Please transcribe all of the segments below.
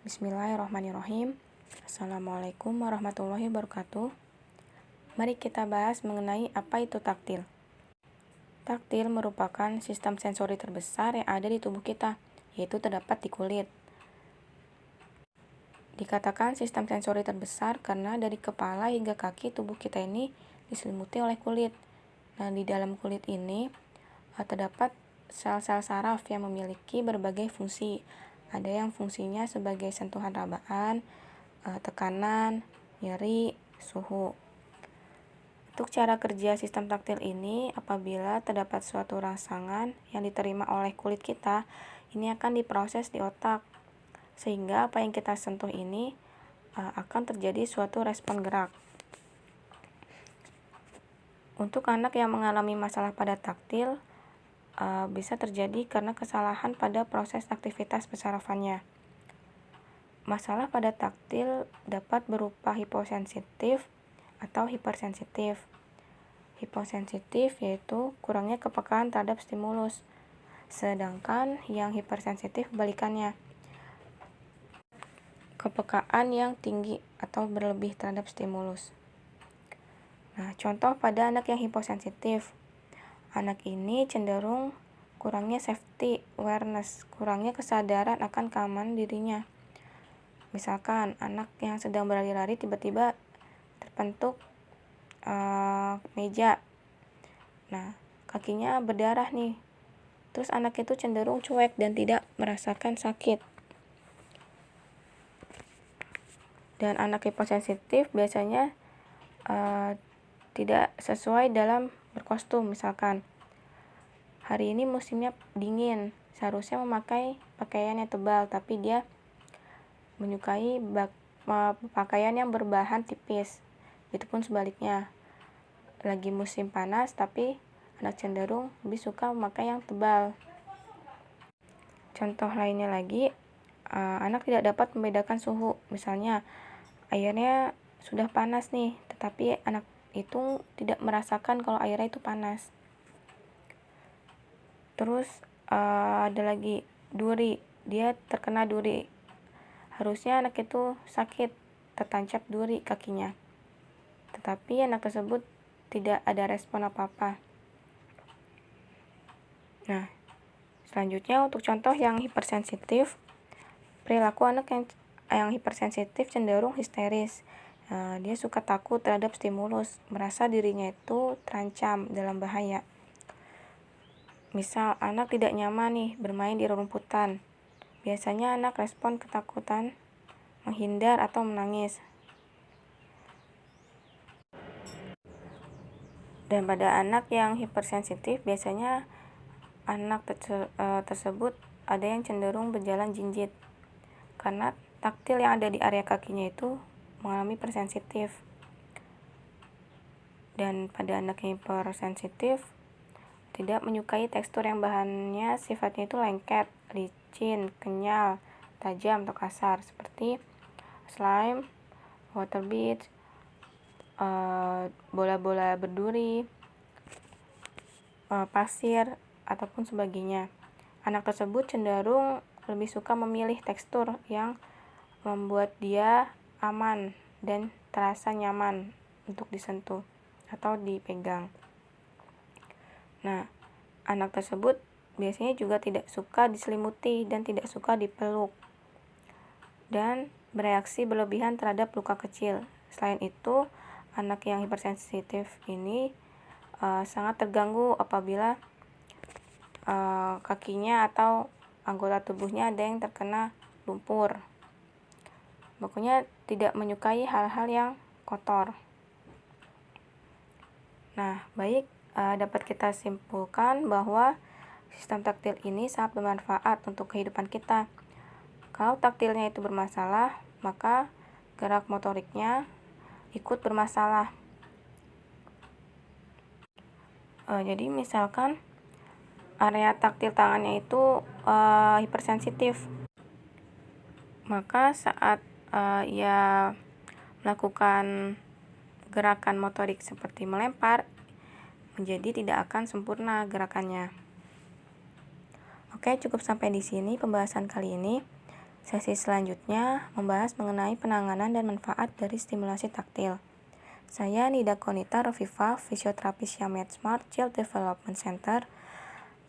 Bismillahirrahmanirrahim. Assalamualaikum warahmatullahi wabarakatuh. Mari kita bahas mengenai apa itu taktil. Taktil merupakan sistem sensori terbesar yang ada di tubuh kita, yaitu terdapat di kulit. Dikatakan sistem sensori terbesar karena dari kepala hingga kaki tubuh kita ini diselimuti oleh kulit. Nah, di dalam kulit ini terdapat sel-sel saraf yang memiliki berbagai fungsi. Ada yang fungsinya sebagai sentuhan rabaan, tekanan, nyeri, suhu. Untuk cara kerja sistem taktil ini, apabila terdapat suatu rangsangan yang diterima oleh kulit kita, ini akan diproses di otak, sehingga apa yang kita sentuh ini akan terjadi suatu respon gerak. Untuk anak yang mengalami masalah pada taktil, bisa terjadi karena kesalahan pada proses aktivitas persarafannya. Masalah pada taktil dapat berupa hiposensitif atau hipersensitif. Hiposensitif yaitu kurangnya kepekaan terhadap stimulus, sedangkan yang hipersensitif kebalikannya, kepekaan yang tinggi atau berlebih terhadap stimulus. Nah, contoh pada anak yang hiposensitif. Anak ini cenderung kurangnya safety awareness, kurangnya kesadaran akan keamanan dirinya. Misalkan anak yang sedang berlari-lari tiba-tiba terpentuk meja. Nah, kakinya berdarah nih. Terus anak itu cenderung cuek dan tidak merasakan sakit. Dan anak hiposensitif biasanya tidak sesuai dalam berkostum. Misalkan hari ini musimnya dingin, seharusnya memakai pakaian yang tebal, tapi dia menyukai pakaian yang berbahan tipis. Itupun sebaliknya, lagi musim panas tapi anak cenderung lebih suka memakai yang tebal. Contoh lainnya lagi, anak tidak dapat membedakan suhu. Misalnya airnya sudah panas nih, tetapi anak itu tidak merasakan kalau airnya itu panas. Terus ada lagi duri, dia terkena duri. Harusnya anak itu sakit, tertancap duri kakinya. Tetapi anak tersebut tidak ada respon apa-apa. Nah, selanjutnya untuk contoh yang hipersensitif, perilaku anak yang hipersensitif cenderung histeris. Dia suka takut terhadap stimulus, merasa dirinya itu terancam dalam bahaya. Misal anak tidak nyaman nih bermain di rumputan. Biasanya anak respon ketakutan, menghindar atau menangis. Dan pada anak yang hipersensitif biasanya anak tersebut ada yang cenderung berjalan jinjit karena taktil yang ada di area kakinya itu mengalami hipersensitif. Dan pada anak yang hipersensitif tidak menyukai tekstur yang bahannya sifatnya itu lengket, licin, kenyal, tajam atau kasar, seperti slime, water beads, bola-bola berduri, pasir, ataupun sebagainya. Anak tersebut cenderung lebih suka memilih tekstur yang membuat dia aman dan terasa nyaman untuk disentuh atau dipegang. Nah, anak tersebut biasanya juga tidak suka diselimuti dan tidak suka dipeluk, dan bereaksi berlebihan terhadap luka kecil. Selain itu, anak yang hipersensitif ini sangat terganggu apabila kakinya atau anggota tubuhnya ada yang terkena lumpur. Pokoknya tidak menyukai hal-hal yang kotor. Nah, baik, dapat kita simpulkan bahwa sistem taktil ini sangat bermanfaat untuk kehidupan kita. Kalau taktilnya itu bermasalah, maka gerak motoriknya ikut bermasalah. Jadi misalkan area taktil tangannya itu hipersensitif, maka saat ia melakukan gerakan motorik seperti melempar, menjadi tidak akan sempurna gerakannya. Oke, cukup sampai di sini pembahasan kali ini. Sesi selanjutnya membahas mengenai penanganan dan manfaat dari stimulasi taktil. Saya Nida Konita Rofifa, fisioterapis Yamed Smart Child Development Center.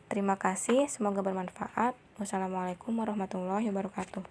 Terima kasih, semoga bermanfaat. Wassalamualaikum warahmatullahi wabarakatuh.